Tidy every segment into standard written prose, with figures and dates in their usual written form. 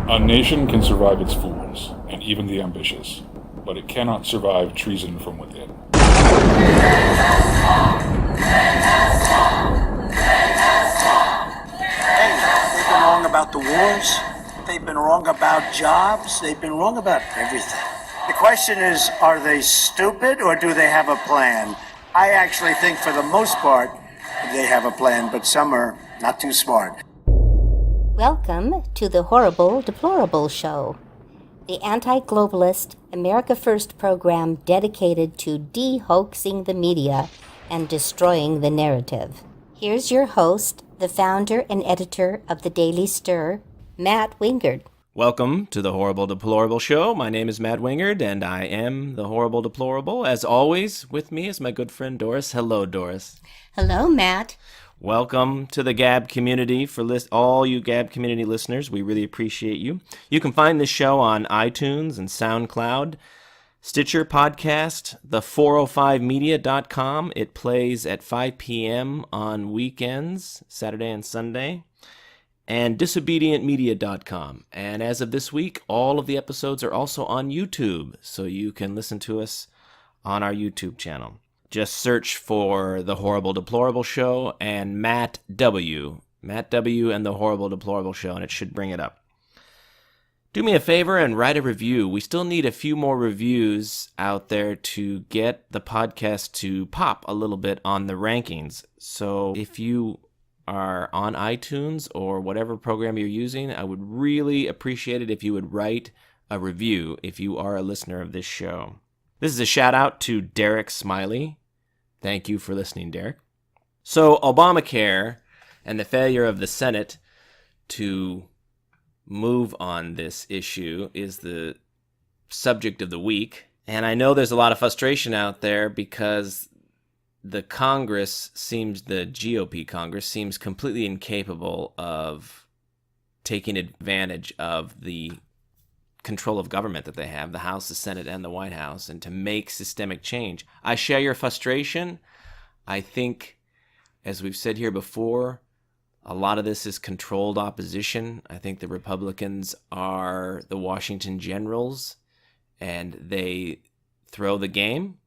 A nation can survive its fools, and even the ambitious, but it cannot survive treason from within. They've been wrong about the wars. They've been wrong about jobs. They've been wrong about everything. The question is, are they stupid or do they have a plan? I actually think for the most part, they have a plan, but some are not too smart. Welcome to the Horrible Deplorable Show, the anti-globalist America First program dedicated to dehoaxing the media and destroying the narrative. Here's your host, the founder and editor of the Daily Stir, Matt Wingard. Welcome to the Horrible Deplorable Show. My name is Matt Wingard, and I am the Horrible Deplorable. As always, with me is my good friend Doris. Hello, Doris. Hello, Matt. Welcome to the Gab community. For all you Gab community listeners, we really appreciate you. You can find this show on iTunes and SoundCloud, Stitcher Podcast, the405media.com. It plays at 5 p.m. on weekends, Saturday and Sunday, and disobedientmedia.com. And as of this week, all of the episodes are also on YouTube, so you can listen to us on our YouTube channel. Just search for The Horrible Deplorable Show and Matt W. Matt W. and The Horrible Deplorable Show, and it should bring it up. Do me a favor and write a review. We still need a few more reviews out there to get the podcast to pop a little bit on the rankings. So if you are on iTunes or whatever program you're using, I would really appreciate it if you would write a review if you are a listener of this show. This is a shout out to Derek Smiley. Thank you for listening, Derek. So Obamacare and the failure of the Senate to move on this issue is the subject of the week. And I know there's a lot of frustration out there because the GOP Congress seems completely incapable of taking advantage of the control of government that they have, the House, the Senate, and the White House, and to make systemic change. I share your frustration. I think, as we've said here before, a lot of this is controlled opposition. I think the Republicans are the Washington Generals, and they throw the game.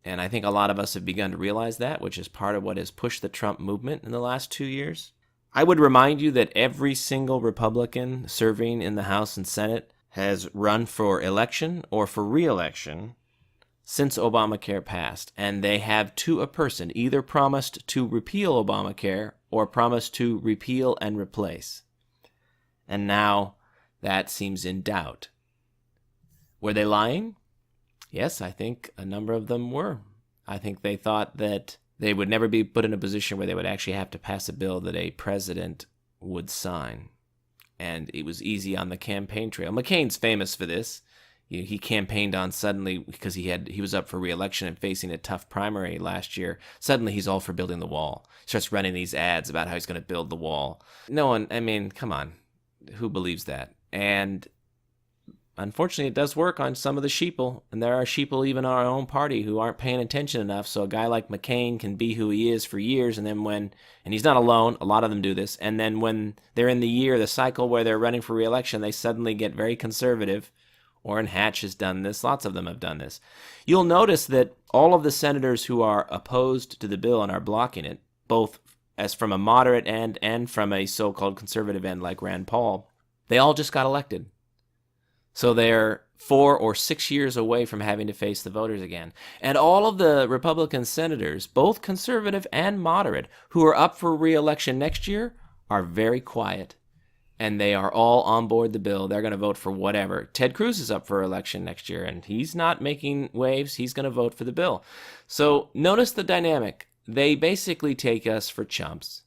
And I think a lot of us have begun to realize that, which is part of what has pushed the Trump movement in the last 2 years. I would remind you that every single Republican serving in the House and Senate has run for election or for re-election since Obamacare passed. And they have to a person either promised to repeal Obamacare or promised to repeal and replace. And now that seems in doubt. Were they lying? Yes, I think a number of them were. I think they thought that they would never be put in a position where they would actually have to pass a bill that a president would sign. And it was easy on the campaign trail. McCain's famous for this. He campaigned on suddenly because he was up for re-election and facing a tough primary last year. Suddenly he's all for building the wall. He starts running these ads about how he's going to build the wall. No one, come on. Who believes that? And unfortunately, it does work on some of the sheeple, and there are sheeple even in our own party who aren't paying attention enough, so a guy like McCain can be who he is for years, and then and he's not alone, a lot of them do this, and then when they're in the cycle where they're running for re-election, they suddenly get very conservative. Orrin Hatch has done this, lots of them have done this. You'll notice that all of the senators who are opposed to the bill and are blocking it, both as from a moderate end and from a so-called conservative end like Rand Paul, they all just got elected. So they're 4 or 6 years away from having to face the voters again. And all of the Republican senators, both conservative and moderate, who are up for re-election next year are very quiet. And they are all on board the bill. They're going to vote for whatever. Ted Cruz is up for election next year, and he's not making waves. He's going to vote for the bill. So notice the dynamic. They basically take us for chumps.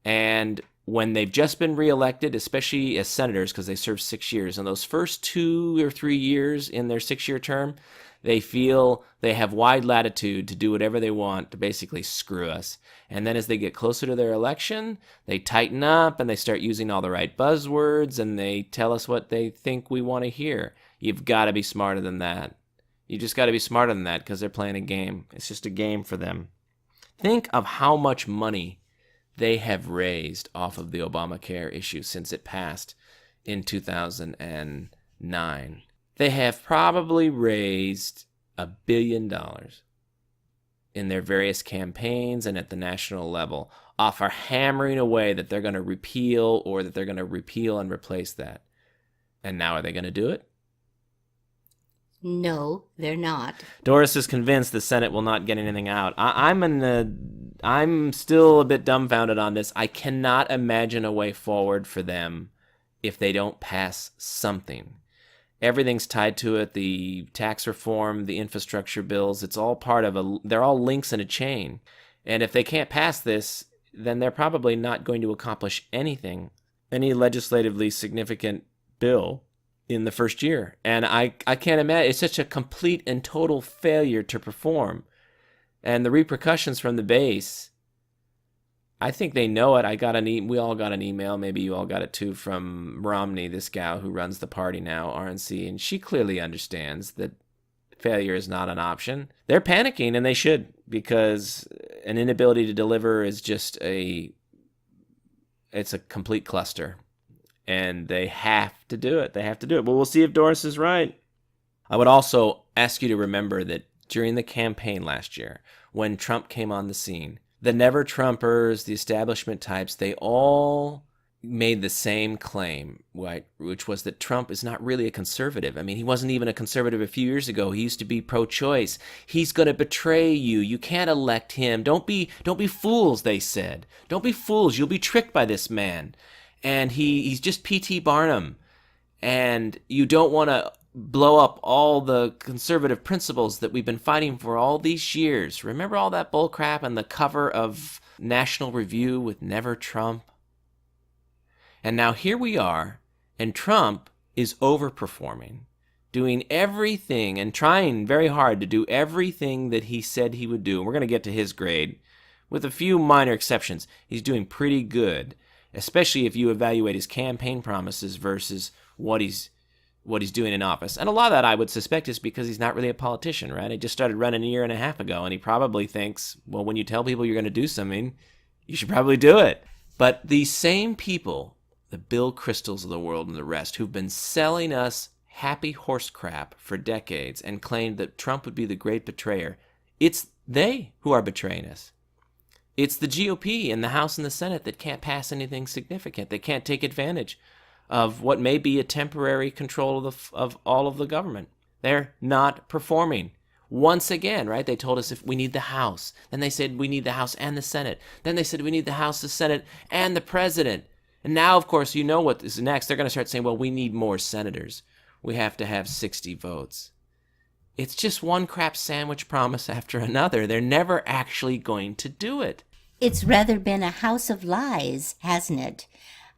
And when they've just been reelected, especially as senators, because they serve 6 years, in those first 2 or 3 years in their 6-year term, they feel they have wide latitude to do whatever they want to basically screw us. And then as they get closer to their election, they tighten up and they start using all the right buzzwords and they tell us what they think we want to hear. You've got to be smarter than that. You just got to be smarter than that because they're playing a game. It's just a game for them. Think of how much money they have raised off of the Obamacare issue since it passed in 2009. They have probably raised $1 billion in their various campaigns and at the national level off our hammering away that they're going to repeal or that they're going to repeal and replace that. And now are they going to do it? No, they're not. Doris is convinced the Senate will not get anything out. I'm still a bit dumbfounded on this. I cannot imagine a way forward for them if they don't pass something. Everything's tied to it. The tax reform, the infrastructure bills, it's all part of they're all links in a chain. And if they can't pass this, then they're probably not going to accomplish anything, any legislatively significant bill in the first year. And I can't imagine. It's such a complete and total failure to perform. And the repercussions from the base, I think they know it. We all got an email, maybe you all got it too, from Romney, this gal who runs the party now, RNC, and she clearly understands that failure is not an option. They're panicking, and they should, because an inability to deliver is just it's a complete cluster. And they have to do it. But we'll see if Doris is right. I would also ask you to remember that during the campaign last year, when Trump came on the scene, the never-Trumpers, the establishment types, they all made the same claim, right, which was that Trump is not really a conservative. I mean, he wasn't even a conservative a few years ago. He used to be pro-choice. He's going to betray you. You can't elect him. Don't be fools, they said. Don't be fools. You'll be tricked by this man. And he's just P.T. Barnum. And you don't want to blow up all the conservative principles that we've been fighting for all these years. Remember all that bullcrap on the cover of National Review with Never Trump? And now here we are, and Trump is overperforming, doing everything and trying very hard to do everything that he said he would do. And we're going to get to his grade. With a few minor exceptions, he's doing pretty good, especially if you evaluate his campaign promises versus what he's doing in office. And a lot of that, I would suspect, is because he's not really a politician, right? He just started running a year and a half ago, and he probably thinks, well, when you tell people you're going to do something, you should probably do it. But these same people, the Bill Kristols of the world and the rest, who've been selling us happy horse crap for decades and claimed that Trump would be the great betrayer, it's they who are betraying us. It's the GOP in the House and the Senate that can't pass anything significant. They can't take advantage of what may be a temporary control of all of the government. They're not performing. Once again, right? They told us if we need the House. Then they said we need the House and the Senate. Then they said we need the House, the Senate, and the President. And now, of course, you know what is next. They're going to start saying, well, we need more senators. We have to have 60 votes. It's just one crap sandwich promise after another. They're never actually going to do it. It's rather been a house of lies, hasn't it?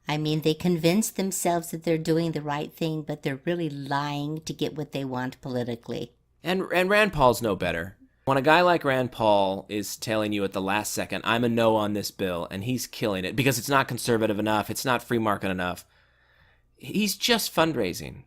I mean, they convince themselves that they're doing the right thing, but they're really lying to get what they want politically. And Rand Paul's no better. When a guy like Rand Paul is telling you at the last second, I'm a no on this bill, and he's killing it because it's not conservative enough, it's not free market enough, he's just fundraising.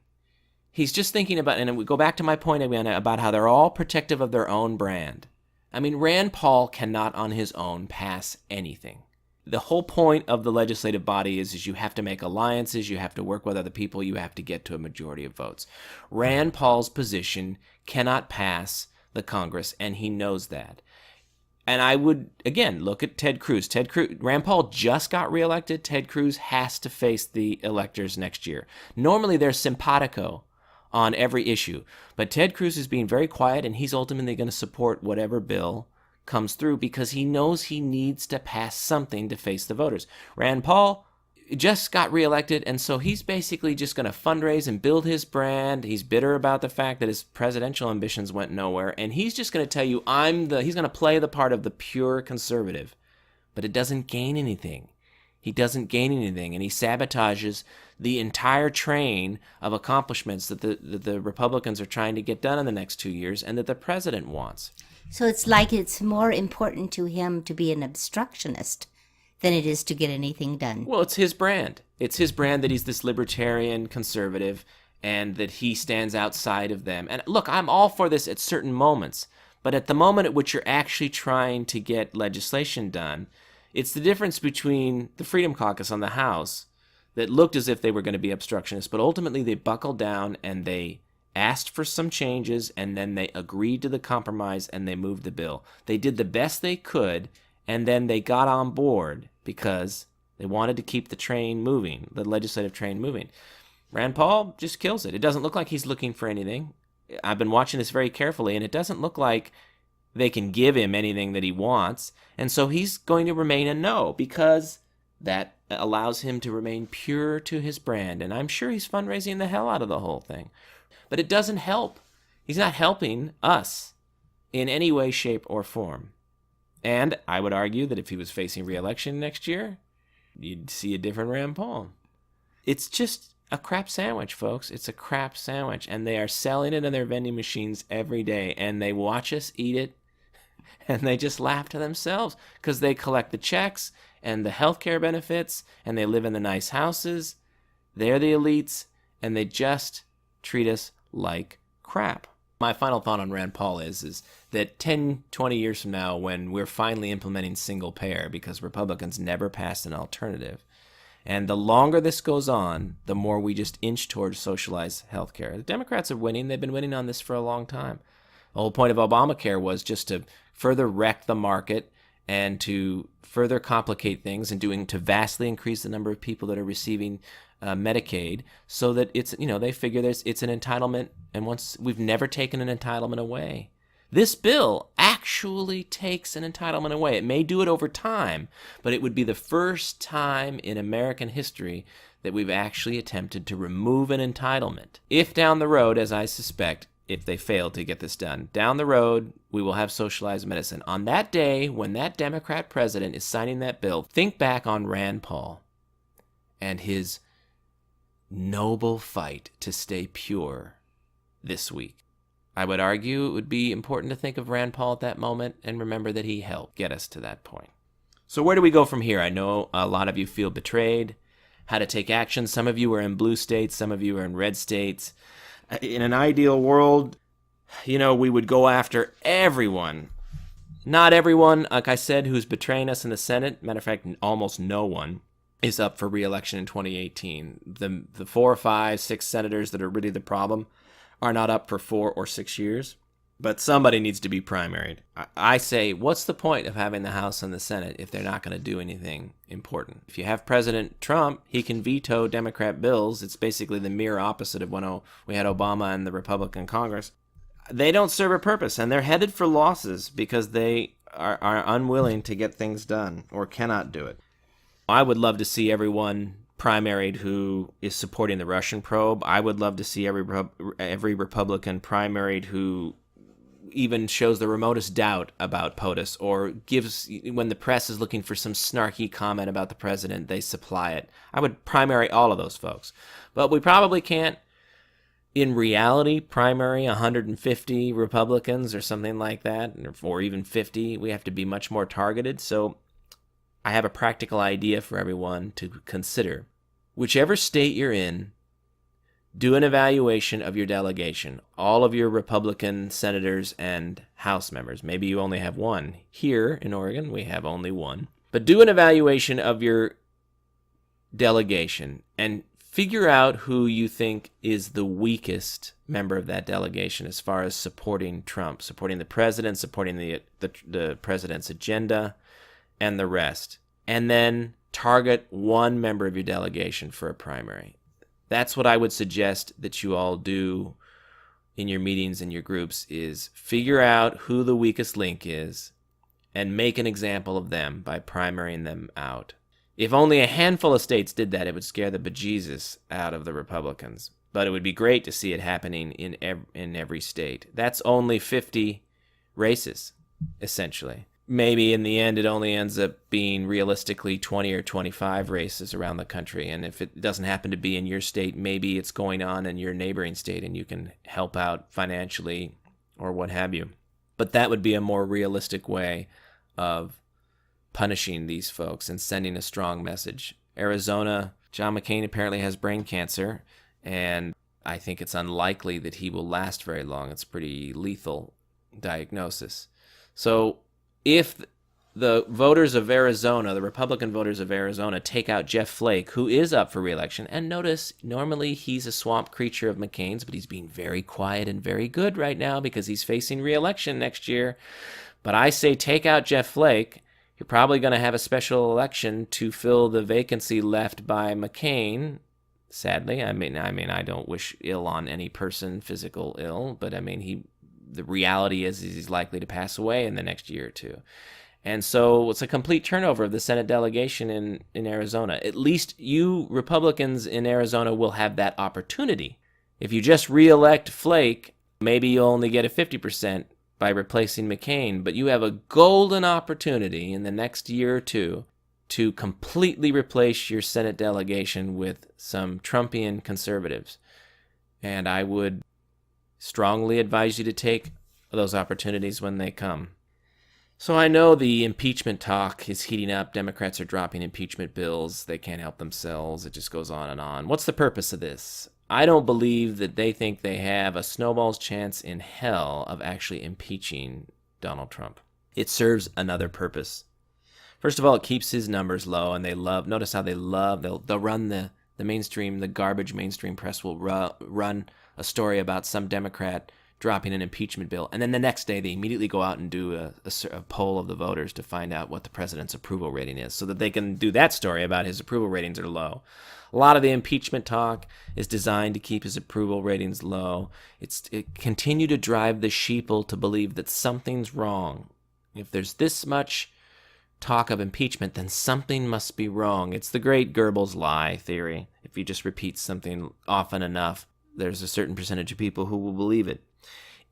He's just thinking about, and we go back to my point again about how they're all protective of their own brand. I mean, Rand Paul cannot on his own pass anything. The whole point of the legislative body is you have to make alliances, you have to work with other people, you have to get to a majority of votes. Rand Paul's position cannot pass the Congress, and he knows that. And I would, again, look at Ted Cruz. Rand Paul just got reelected. Ted Cruz has to face the electors next year. Normally, they're simpatico on every issue, but Ted Cruz is being very quiet, and he's ultimately going to support whatever bill comes through because he knows he needs to pass something to face the voters. Rand Paul just got reelected, and so he's basically just going to fundraise and build his brand. He's bitter about the fact that his presidential ambitions went nowhere, and he's just going to tell you he's going to play the part of the pure conservative, but it doesn't gain anything. He doesn't gain anything, and he sabotages the entire train of accomplishments that the Republicans are trying to get done in the next 2 years and that the president wants. So it's like it's more important to him to be an obstructionist than it is to get anything done. Well, it's his brand. It's his brand that he's this libertarian conservative and that he stands outside of them. And look, I'm all for this at certain moments, but at the moment at which you're actually trying to get legislation done, it's the difference between the Freedom Caucus on the House that looked as if they were going to be obstructionists, but ultimately they buckled down and they asked for some changes, and then they agreed to the compromise and they moved the bill. They did the best they could, and then they got on board because they wanted to keep the train moving, the legislative train moving. Rand Paul just kills it. It doesn't look like he's looking for anything. I've been watching this very carefully, and it doesn't look like they can give him anything that he wants. And so he's going to remain a no, because that allows him to remain pure to his brand. And I'm sure he's fundraising the hell out of the whole thing. But it doesn't help. He's not helping us in any way, shape, or form. And I would argue that if he was facing re-election next year, you'd see a different Rand Paul. It's just a crap sandwich, folks. It's a crap sandwich. And they are selling it in their vending machines every day. And they watch us eat it. And they just laugh to themselves because they collect the checks and the healthcare benefits. And they live in the nice houses. They're the elites. And they just treat us like crap. My final thought on Rand Paul is that 10, 20 years from now, when we're finally implementing single payer, because Republicans never passed an alternative, and the longer this goes on, the more we just inch towards socialized health care. The Democrats are winning. They've been winning on this for a long time. The whole point of Obamacare was just to further wreck the market and to further complicate things and to vastly increase the number of people that are receiving Medicaid, so that it's, they figure it's an entitlement, and once we've never taken an entitlement away. This bill actually takes an entitlement away. It may do it over time, but it would be the first time in American history that we've actually attempted to remove an entitlement. If down the road, as I suspect, if they fail to get this done, down the road, we will have socialized medicine. On that day, when that Democrat president is signing that bill, think back on Rand Paul and his noble fight to stay pure this week. I would argue it would be important to think of Rand Paul at that moment and remember that he helped get us to that point. So where do we go from here? I know a lot of you feel betrayed. How to take action. Some of you are in blue states. Some of you are in red states. In an ideal world, we would go after everyone. Not everyone, like I said, who's betraying us in the Senate. Matter of fact, almost no one is up for re-election in 2018. The 4 or 5, 6 senators that are really the problem are not up for 4 or 6 years. But somebody needs to be primaried. I say, what's the point of having the House and the Senate if they're not going to do anything important? If you have President Trump, he can veto Democrat bills. It's basically the mirror opposite of when we had Obama and the Republican Congress. They don't serve a purpose, and they're headed for losses because they are unwilling to get things done or cannot do it. I would love to see everyone primaried who is supporting the Russian probe. I would love to see every Republican primaried who even shows the remotest doubt about POTUS, or gives, when the press is looking for some snarky comment about the president, they supply it. I would primary all of those folks. But we probably can't, in reality, primary 150 Republicans or something like that, or even 50. We have to be much more targeted. So I have a practical idea for everyone to consider. Whichever state you're in, do an evaluation of your delegation, all of your Republican senators and House members. Maybe you only have one. Here in Oregon, we have only one. But do an evaluation of your delegation and figure out who you think is the weakest member of that delegation as far as supporting Trump, supporting the president, supporting the president's agenda, and the rest. And then target one member of your delegation for a primary. That's what I would suggest that you all do in your meetings and your groups, is figure out who the weakest link is and make an example of them by primarying them out. If only a handful of states did that, it would scare the bejesus out of the Republicans. But it would be great to see it happening in every state. That's only 50 races, essentially. Maybe in the end it only ends up being realistically 20 or 25 races around the country. And if it doesn't happen to be in your state, maybe it's going on in your neighboring state and you can help out financially or what have you. But that would be a more realistic way of punishing these folks and sending a strong message. Arizona, John McCain apparently has brain cancer, and I think it's unlikely that he will last very long. It's a pretty lethal diagnosis. So if the voters of Arizona, the Republican voters of Arizona, take out Jeff Flake, who is up for re-election. And notice, normally he's a swamp creature of McCain's, but he's being very quiet and very good right now because he's facing re-election next year. But I say take out Jeff Flake. You're probably going to have a special election to fill the vacancy left by McCain. Sadly, I mean, I don't wish ill on any person, physical ill, but I mean, the reality is he's likely to pass away in the next year or two. And so it's a complete turnover of the Senate delegation in Arizona. At least you Republicans in Arizona will have that opportunity. If you just re-elect Flake, maybe you'll only get a 50% by replacing McCain, but you have a golden opportunity in the next year or two to completely replace your Senate delegation with some Trumpian conservatives. And I would strongly advise you to take those opportunities when they come. So I know the impeachment talk is heating up. Democrats are dropping impeachment bills. They can't help themselves. It just goes on and on. What's the purpose of this? I don't believe that they think they have a snowball's chance in hell of actually impeaching Donald Trump. It serves another purpose. First of all, it keeps his numbers low, and notice how they'll run the mainstream, the garbage mainstream press will run a story about some Democrat dropping an impeachment bill, and then the next day they immediately go out and do a poll of the voters to find out what the president's approval rating is, so that they can do that story about his approval ratings are low. A lot of the impeachment talk is designed to keep his approval ratings low. It continue to drive the sheeple to believe that something's wrong. If there's this much talk of impeachment, then something must be wrong. It's the great Goebbels lie theory. If you just repeat something often enough, there's a certain percentage of people who will believe it.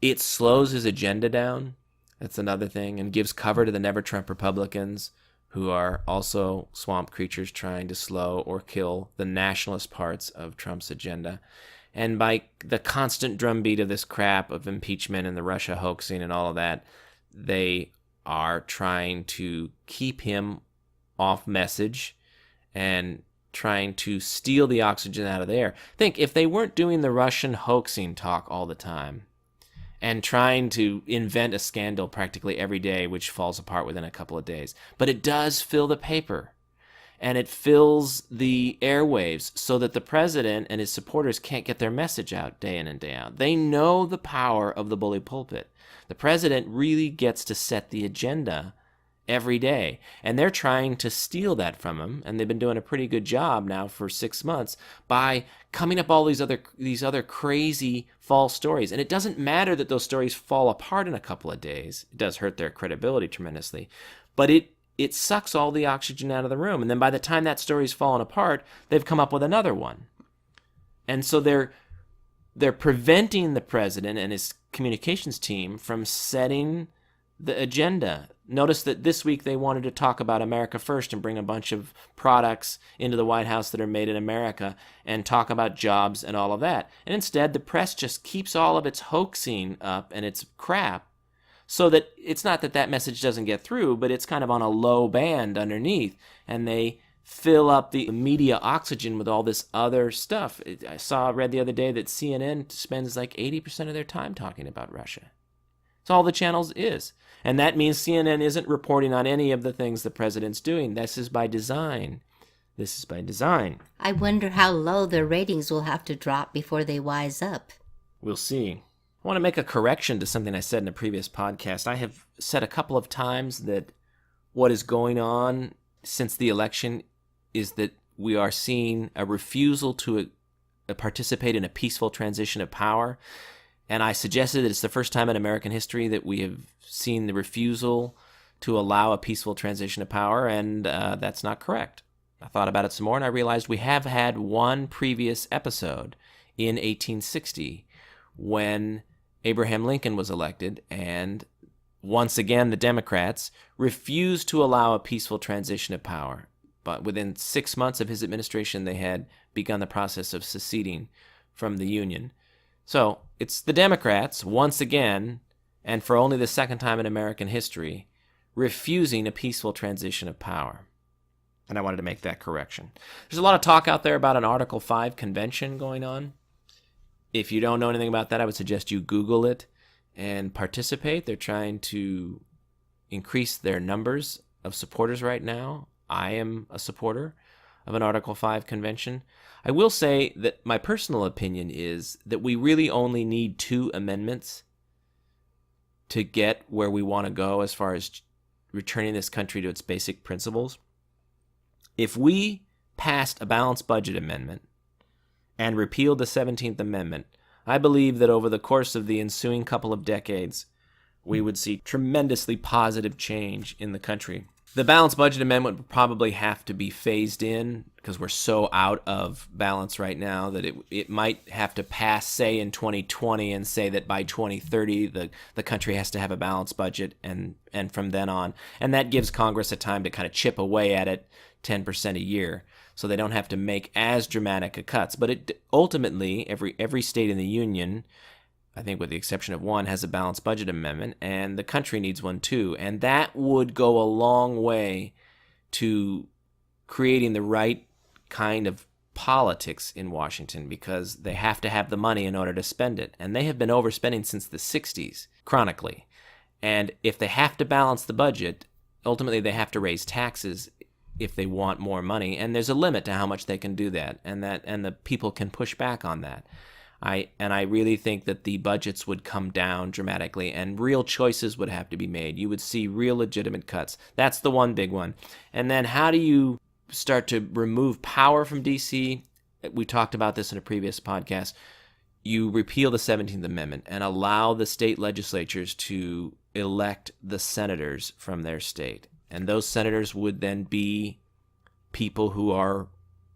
It slows his agenda down. That's another thing, and gives cover to the Never Trump Republicans, who are also swamp creatures trying to slow or kill the nationalist parts of Trump's agenda. And by the constant drumbeat of this crap of impeachment and the Russia hoaxing and all of that, they are trying to keep him off message and trying to steal the oxygen out of the air. Think, if they weren't doing the Russian hoaxing talk all the time and trying to invent a scandal practically every day, which falls apart within a couple of days, but it does fill the paper and it fills the airwaves so that the president and his supporters can't get their message out day in and day out. They know the power of the bully pulpit. The president really gets to set the agenda every day, and they're trying to steal that from him, and they've been doing a pretty good job now for 6 months by coming up all these other crazy false stories. And it doesn't matter that those stories fall apart in a couple of days. It does hurt their credibility tremendously, but it sucks all the oxygen out of the room, and then by the time that story's fallen apart, they've come up with another one. And so they're preventing the president and his communications team from setting the agenda. Notice that this week they wanted to talk about America First and bring a bunch of products into the White House that are made in America and talk about jobs and all of that. And instead, the press just keeps all of its hoaxing up and its crap, so that it's not that message doesn't get through, but it's kind of on a low band underneath, and they fill up the media oxygen with all this other stuff. I read the other day that CNN spends like 80% of their time talking about Russia. It's all the channels is. And that means CNN isn't reporting on any of the things the president's doing. This is by design. This is by design. I wonder how low their ratings will have to drop before they wise up. We'll see. I want to make a correction to something I said in a previous podcast. I have said a couple of times that what is going on since the election is that we are seeing a refusal to participate in a peaceful transition of power. And I suggested that it's the first time in American history that we have seen the refusal to allow a peaceful transition of power, and that's not correct. I thought about it some more, and I realized we have had one previous episode in 1860 when Abraham Lincoln was elected, and once again the Democrats refused to allow a peaceful transition of power. But within 6 months of his administration, they had begun the process of seceding from the Union. So it's the Democrats, once again, and for only the second time in American history, refusing a peaceful transition of power. And I wanted to make that correction. There's a lot of talk out there about an Article 5 convention going on. If you don't know anything about that, I would suggest you Google it and participate. They're trying to increase their numbers of supporters right now. I am a supporter of an Article 5 convention. I will say that my personal opinion is that we really only need 2 amendments to get where we want to go as far as returning this country to its basic principles. If we passed a balanced budget amendment and repealed the 17th Amendment, I believe that over the course of the ensuing couple of decades, we would see tremendously positive change in the country. The balanced budget amendment would probably have to be phased in because we're so out of balance right now that it might have to pass, say, in 2020 and say that by 2030 the country has to have a balanced budget and from then on. And that gives Congress a time to kind of chip away at it 10% a year so they don't have to make as dramatic a cuts. But it ultimately, every state in the union, I think with the exception of one, has a balanced budget amendment, and the country needs one too. And that would go a long way to creating the right kind of politics in Washington because they have to have the money in order to spend it. And they have been overspending since the 60s, chronically. And if they have to balance the budget, ultimately they have to raise taxes if they want more money. And there's a limit to how much they can do that, and the people can push back on that. I really think that the budgets would come down dramatically and real choices would have to be made. You would see real legitimate cuts. That's the one big one. And then how do you start to remove power from D.C.? We talked about this in a previous podcast. You repeal the 17th Amendment and allow the state legislatures to elect the senators from their state. And those senators would then be people who are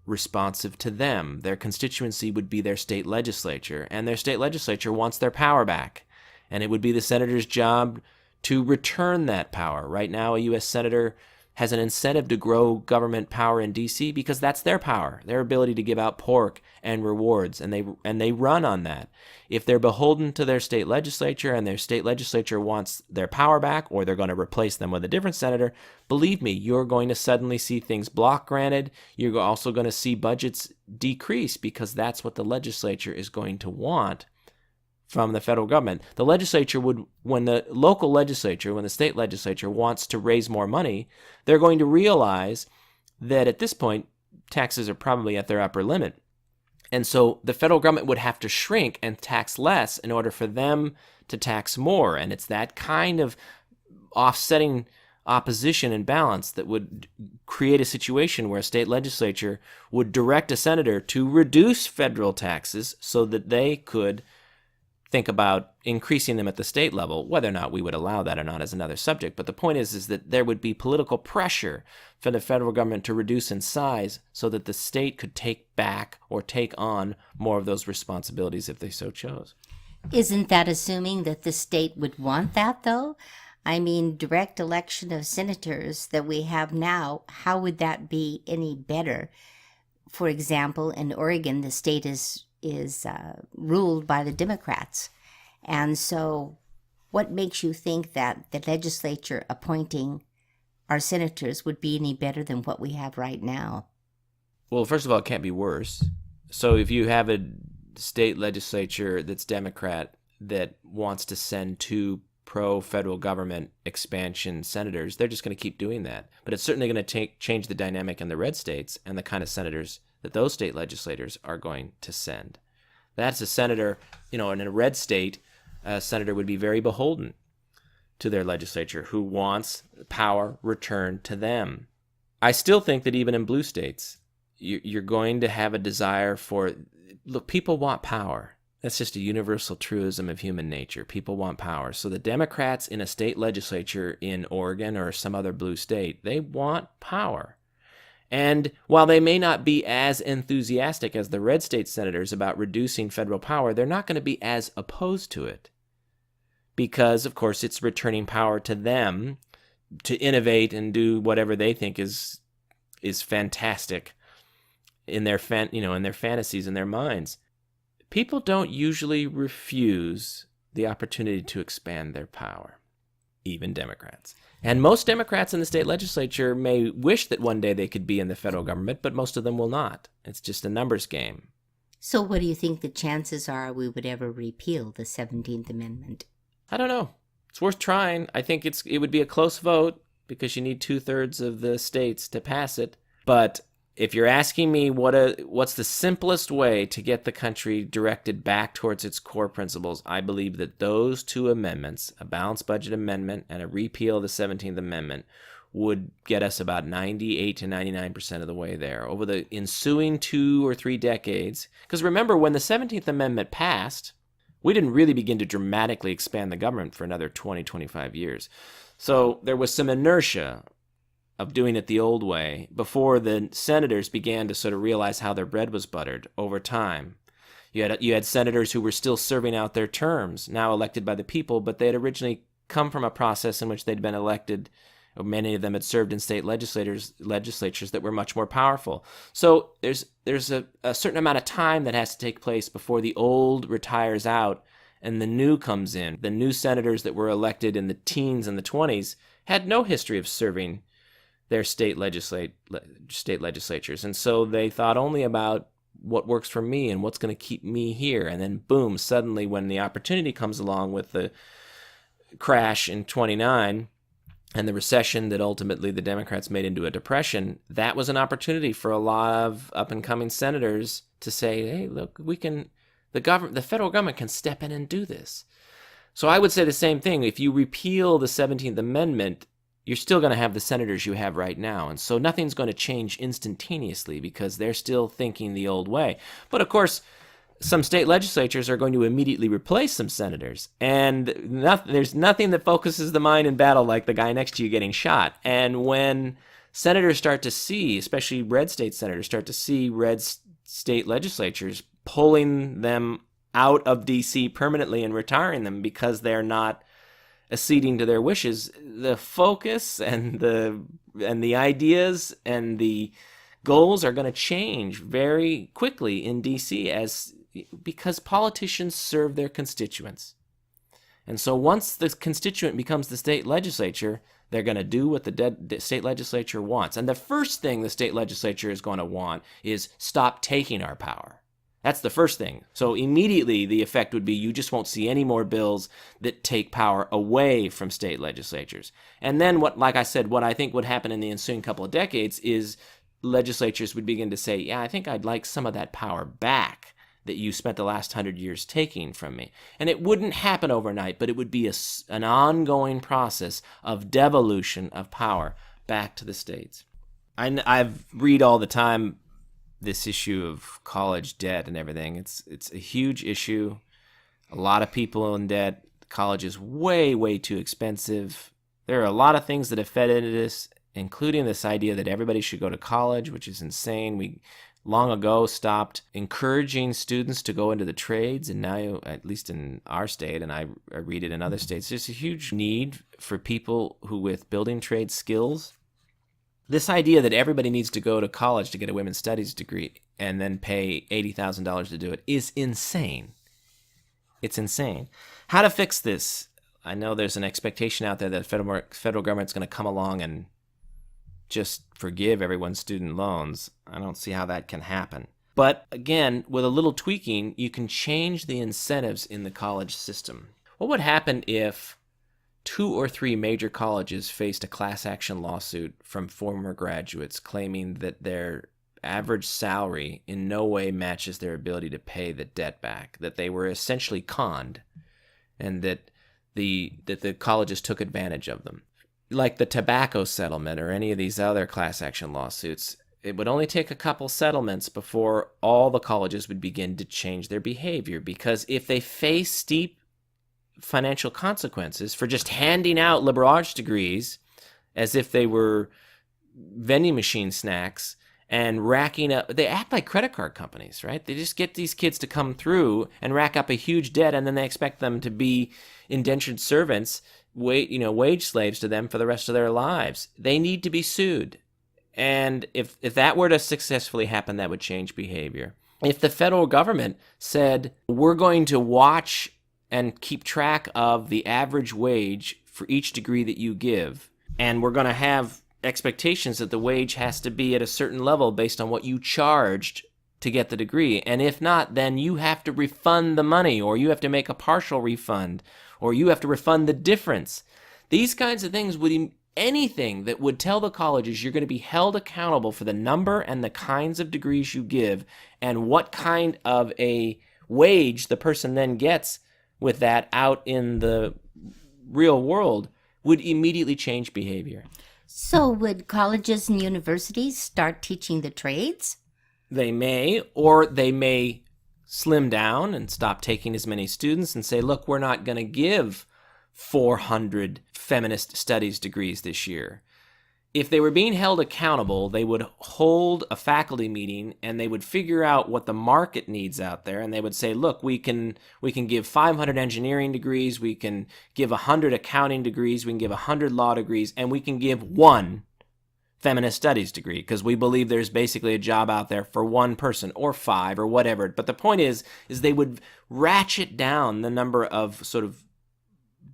responsive to them. Their constituency would be their state legislature, and their state legislature wants their power back. And it would be the senator's job to return that power. Right now, a U.S. senator has an incentive to grow government power in D.C. because that's their power, their ability to give out pork and rewards, and they run on that. If they're beholden to their state legislature and their state legislature wants their power back, or they're going to replace them with a different senator, believe me, you're going to suddenly see things block granted. You're also going to see budgets decrease because that's what the legislature is going to want from the federal government. The legislature would, when the local legislature, when the state legislature wants to raise more money, they're going to realize that at this point, taxes are probably at their upper limit. And so the federal government would have to shrink and tax less in order for them to tax more. And it's that kind of offsetting opposition and balance that would create a situation where a state legislature would direct a senator to reduce federal taxes so that they could think about increasing them at the state level. Whether or not we would allow that or not is another subject. But the point is that there would be political pressure for the federal government to reduce in size so that the state could take back or take on more of those responsibilities if they so chose. Isn't that assuming that the state would want that, though? I mean, direct election of senators that we have now, how would that be any better? For example, in Oregon, the state is ruled by the Democrats. And so what makes you think that the legislature appointing our senators would be any better than what we have right now? Well, first of all, it can't be worse. So if you have a state legislature that's Democrat that wants to send 2 pro-federal government expansion senators, they're just going to keep doing that. But it's certainly going to change the dynamic in the red states and the kind of senators that those state legislators are going to send. That's a senator, in a red state, a senator would be very beholden to their legislature who wants power returned to them. I still think that even in blue states, you're going to have a desire for, look, people want power. That's just a universal truism of human nature. People want power. So the Democrats in a state legislature in Oregon or some other blue state, they want power. And while they may not be as enthusiastic as the red state senators about reducing federal power, they're not going to be as opposed to it. Because, of course, it's returning power to them to innovate and do whatever they think is fantastic in their fantasies in their minds. People don't usually refuse the opportunity to expand their power, even Democrats. And most Democrats in the state legislature may wish that one day they could be in the federal government, but most of them will not. It's just a numbers game. So what do you think the chances are we would ever repeal the 17th Amendment? I don't know. It's worth trying. I think it would be a close vote. because you need 2/3 of the states to pass it. But if you're asking me what's the simplest way to get the country directed back towards its core principles, I believe that those two amendments, a balanced budget amendment and a repeal of the 17th Amendment, would get us about 98 to 99% of the way there over the ensuing 2 or 3 decades. Because remember, when the 17th Amendment passed, we didn't really begin to dramatically expand the government for another 20, 25 years. So there was some inertia of doing it the old way before the senators began to sort of realize how their bread was buttered over time. You had senators who were still serving out their terms, now elected by the people, but they had originally come from a process in which they'd been elected, or many of them had served in state legislatures that were much more powerful. So there's a certain amount of time that has to take place before the old retires out and the new comes in. The new senators that were elected in the teens and the 20s had no history of serving their state legislatures. And so they thought only about what works for me and what's going to keep me here. And then boom, suddenly when the opportunity comes along with the crash in 29 and the recession that ultimately the Democrats made into a depression, that was an opportunity for a lot of up-and-coming senators to say, hey, look, the federal government can step in and do this. So I would say the same thing. If you repeal the 17th Amendment, you're still going to have the senators you have right now. And so nothing's going to change instantaneously because they're still thinking the old way. But of course, some state legislatures are going to immediately replace some senators. And there's nothing that focuses the mind in battle like the guy next to you getting shot. And when senators start to see, especially red state senators, start to see red state legislatures pulling them out of D.C. permanently and retiring them because they're not acceding to their wishes, the focus and the ideas and the goals are going to change very quickly in D.C. because politicians serve their constituents. And so once the constituent becomes the state legislature, they're going to do what the state legislature wants. And the first thing the state legislature is going to want is stop taking our power. That's the first thing. So immediately the effect would be you just won't see any more bills that take power away from state legislatures. And then what I think would happen in the ensuing couple of decades is legislatures would begin to say, yeah, I think I'd like some of that power back that you spent the last 100 years taking from me. And it wouldn't happen overnight, but it would be an ongoing process of devolution of power back to the states. I've read all the time this issue of college debt and everything. It's a huge issue. A lot of people in debt. College is way, way too expensive. There are a lot of things that have fed into this, including this idea that everybody should go to college, which is insane. We long ago stopped encouraging students to go into the trades, and now, at least in our state, and I read it in other states, there's a huge need for people who with building trade skills. This idea that everybody needs to go to college to get a women's studies degree and then pay $80,000 to do it is insane. It's insane. How to fix this? I know there's an expectation out there that the federal government's going to come along and just forgive everyone's student loans. I don't see how that can happen. But again, with a little tweaking, you can change the incentives in the college system. What would happen if 2 or 3 major colleges faced a class action lawsuit from former graduates claiming that their average salary in no way matches their ability to pay the debt back, that they were essentially conned, and that the colleges took advantage of them? Like the tobacco settlement or any of these other class action lawsuits, it would only take a couple settlements before all the colleges would begin to change their behavior, because if they face steep financial consequences for just handing out liberal arts degrees as if they were vending machine snacks and racking up, they act like credit card companies, right? They just get these kids to come through and rack up a huge debt, and then they expect them to be indentured servants, wage slaves to them for the rest of their lives. They need to be sued. And if that were to successfully happen, that would change behavior. If the federal government said, we're going to watch and keep track of the average wage for each degree that you give, and we're going to have expectations that the wage has to be at a certain level based on what you charged to get the degree, and if not, then you have to refund the money, or you have to make a partial refund, or you have to refund the difference. These kinds of things would anything that would tell the colleges you're going to be held accountable for the number and the kinds of degrees you give and what kind of a wage the person then gets with that out in the real world would immediately change behavior. So would colleges and universities start teaching the trades? They may, or they may slim down and stop taking as many students and say, look, we're not going to give 400 feminist studies degrees this year. If they were being held accountable, they would hold a faculty meeting and they would figure out what the market needs out there. And they would say, look, we can give 500 engineering degrees, we can give 100 accounting degrees, we can give 100 law degrees, and we can give one feminist studies degree because we believe there's basically a job out there for one person or 5 or whatever. But the point is they would ratchet down the number of sort of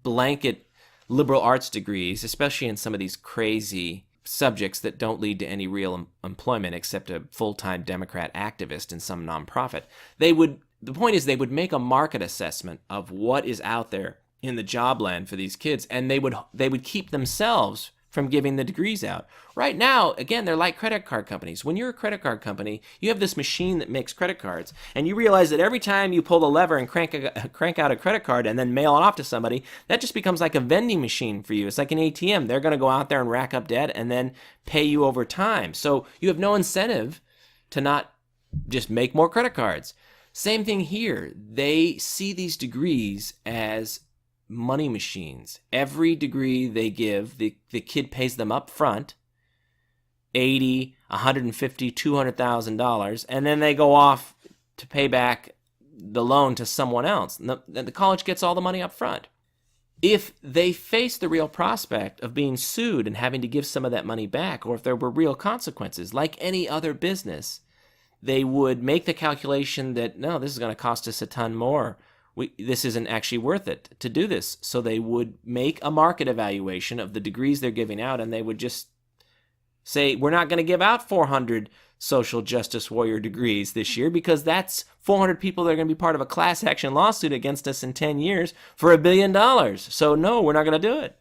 blanket liberal arts degrees, especially in some of these crazy subjects that don't lead to any real employment except a full-time Democrat activist in some nonprofit. The point is they would make a market assessment of what is out there in the job land for these kids, and they would keep themselves from giving the degrees out. Right now, again, they're like credit card companies. When you're a credit card company, you have this machine that makes credit cards, and you realize that every time you pull the lever and crank out a credit card and then mail it off to somebody, that just becomes like a vending machine for you. It's like an ATM. They're going to go out there and rack up debt and then pay you over time. So you have no incentive to not just make more credit cards. Same thing here. They see these degrees as money machines. Every degree they give, the kid pays them up front, $80,000, $150,000, $200,000, and then they go off to pay back the loan to someone else. And the college gets all the money up front. If they face the real prospect of being sued and having to give some of that money back, or if there were real consequences, like any other business, they would make the calculation that, no, this is going to cost us a ton more. This isn't actually worth it to do this. So they would make a market evaluation of the degrees they're giving out, and they would just say, we're not going to give out 400 social justice warrior degrees this year because that's 400 people that are going to be part of a class action lawsuit against us in 10 years for $1 billion. So no, we're not going to do it.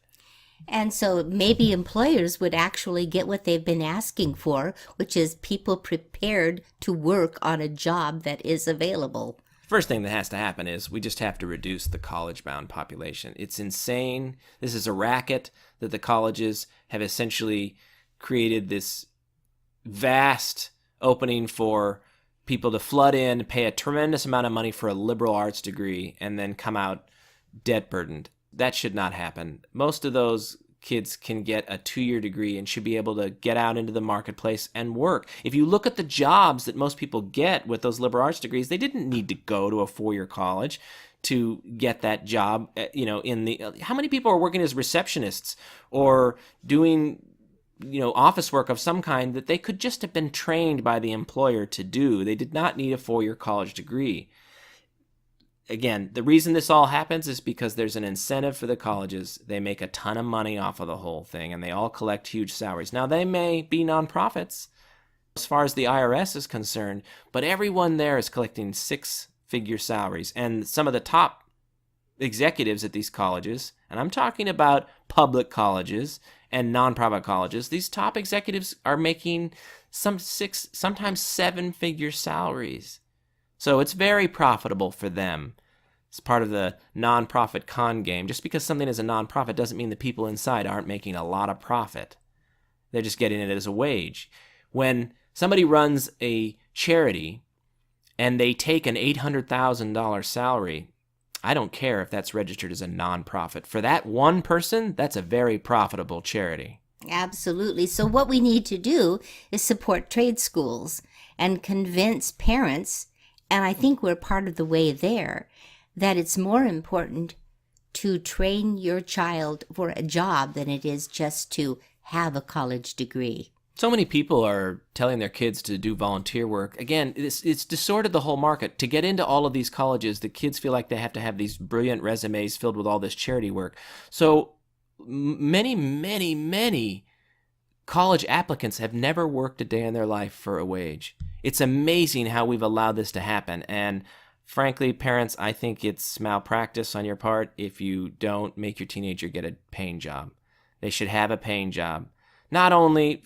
And so maybe employers would actually get what they've been asking for, which is people prepared to work on a job that is available. First thing that has to happen is we just have to reduce the college-bound population. It's insane. This is a racket that the colleges have essentially created this vast opening for people to flood in, pay a tremendous amount of money for a liberal arts degree, and then come out debt-burdened. That should not happen. Most of those kids can get a 2-year degree and should be able to get out into the marketplace and work. If you look at the jobs that most people get with those liberal arts degrees, they didn't need to go to a 4-year college to get that job. How many people are working as receptionists or doing office work of some kind that they could just have been trained by the employer to do? They did not need a 4-year college degree. Again, the reason this all happens is because there's an incentive for the colleges. They make a ton of money off of the whole thing, and they all collect huge salaries. Now, they may be nonprofits as far as the IRS is concerned, but everyone there is collecting 6-figure salaries. And some of the top executives at these colleges, and I'm talking about public colleges and nonprofit colleges, these top executives are making sometimes 7-figure salaries. So it's very profitable for them. It's part of the nonprofit con game. Just because something is a nonprofit doesn't mean the people inside aren't making a lot of profit. They're just getting it as a wage. When somebody runs a charity and they take an $800,000 salary, I don't care if that's registered as a nonprofit. For that one person, that's a very profitable charity. Absolutely. So what we need to do is support trade schools and convince parents, and I think we're part of the way there, that it's more important to train your child for a job than it is just to have a college degree. So many people are telling their kids to do volunteer work. Again, it's distorted the whole market. To get into all of these colleges, the kids feel like they have to have these brilliant resumes filled with all this charity work. So many college applicants have never worked a day in their life for a wage. It's amazing how we've allowed this to happen. And frankly, parents, I think it's malpractice on your part if you don't make your teenager get a paying job. They should have a paying job. Not only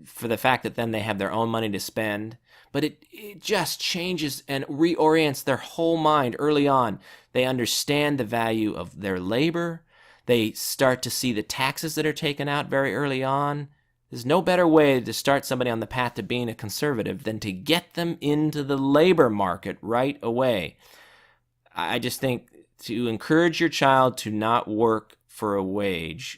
for the fact that then they have their own money to spend, but it just changes and reorients their whole mind early on. They understand the value of their labor. They start to see the taxes that are taken out very early on. There's no better way to start somebody on the path to being a conservative than to get them into the labor market right away. I just think to encourage your child to not work for a wage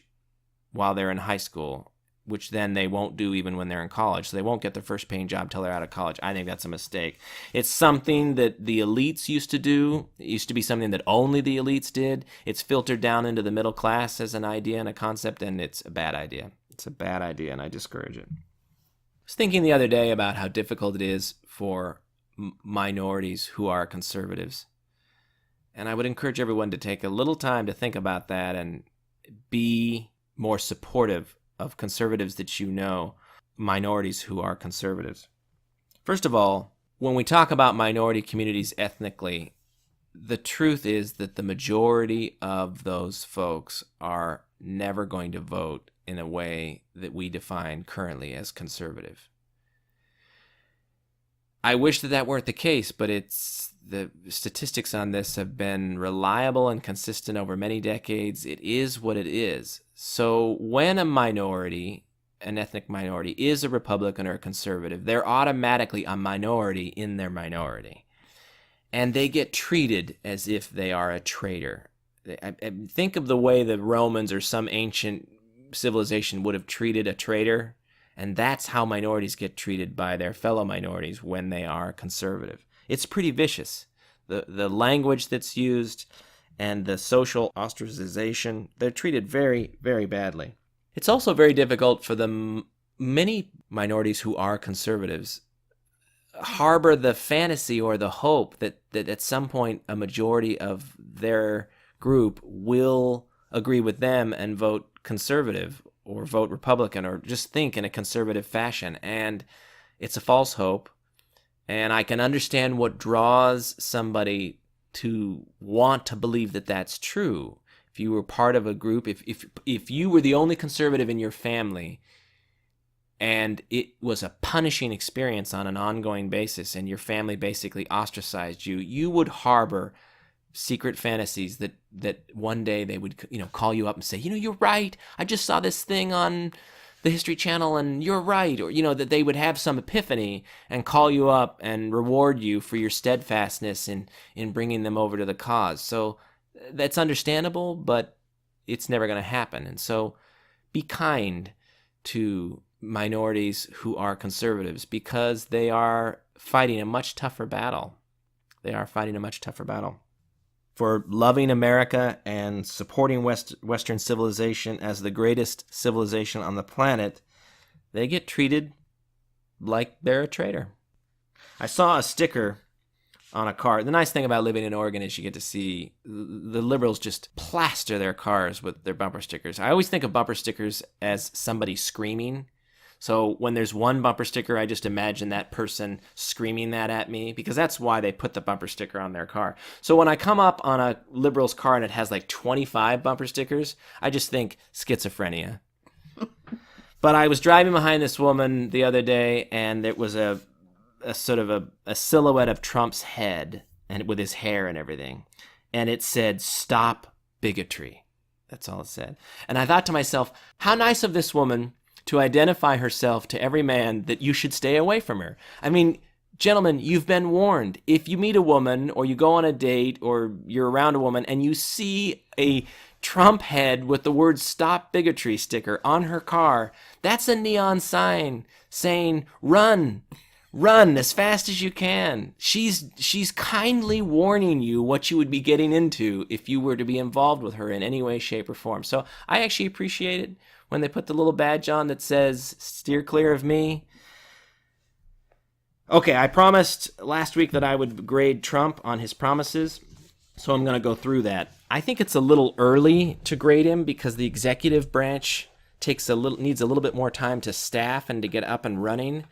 while they're in high school, which then they won't do even when they're in college. So they won't get their first paying job till they're out of college. I think that's a mistake. It's something that the elites used to do. It used to be something that only the elites did. It's filtered down into the middle class as an idea and a concept, and it's a bad idea. It's a bad idea, and I discourage it. I was thinking the other day about how difficult it is for minorities who are conservatives. And I would encourage everyone to take a little time to think about that and be more supportive of conservatives that you know, minorities who are conservatives. First of all, when we talk about minority communities ethnically, the truth is that the majority of those folks are never going to vote in a way that we define currently as conservative. I wish that that weren't the case, but the statistics on this have been reliable and consistent over many decades. It is what it is. So when a minority, an ethnic minority, is a Republican or a conservative, they're automatically a minority in their minority. And they get treated as if they are a traitor. Think of the way the Romans or some ancient civilization would have treated a traitor. And that's how minorities get treated by their fellow minorities when they are conservative. It's pretty vicious. The language that's used and the social ostracization, they're treated very, very badly. It's also very difficult for the many minorities who are conservatives harbor the fantasy or the hope that at some point a majority of their group will agree with them and vote conservative or vote Republican or just think in a conservative fashion. And it's a false hope. And I can understand what draws somebody to want to believe that that's true. If you were part of a group, if you were the only conservative in your family and it was a punishing experience on an ongoing basis and your family basically ostracized you, you would harbor secret fantasies that one day they would, call you up and say, you're right. I just saw this thing on the History Channel and you're right. Or, that they would have some epiphany and call you up and reward you for your steadfastness in bringing them over to the cause. So that's understandable, but it's never going to happen. And so be kind to minorities who are conservatives because they are fighting a much tougher battle. They are fighting a much tougher battle. For loving America and supporting Western civilization as the greatest civilization on the planet, they get treated like they're a traitor. I saw a sticker on a car. The nice thing about living in Oregon is you get to see the liberals just plaster their cars with their bumper stickers. I always think of bumper stickers as somebody screaming. So when there's one bumper sticker, I just imagine that person screaming that at me because that's why they put the bumper sticker on their car. So when I come up on a liberal's car and it has like 25 bumper stickers, I just think schizophrenia. But I was driving behind this woman the other day and it was a sort of a silhouette of Trump's head and with his hair and everything. And it said, "Stop bigotry." That's all it said. And I thought to myself, how nice of this woman to identify herself to every man that you should stay away from her. I mean, gentlemen, you've been warned. If you meet a woman or you go on a date or you're around a woman and you see a Trump head with the word "Stop Bigotry" sticker on her car, that's a neon sign saying, run as fast as you can. She's kindly warning you what you would be getting into if you were to be involved with her in any way, shape, or form. So I actually appreciate it when they put the little badge on that says, "Steer clear of me." Okay, I promised last week that I would grade Trump on his promises, so I'm going to go through that. I think it's a little early to grade him because the executive branch needs a little bit more time to staff and to get up and running.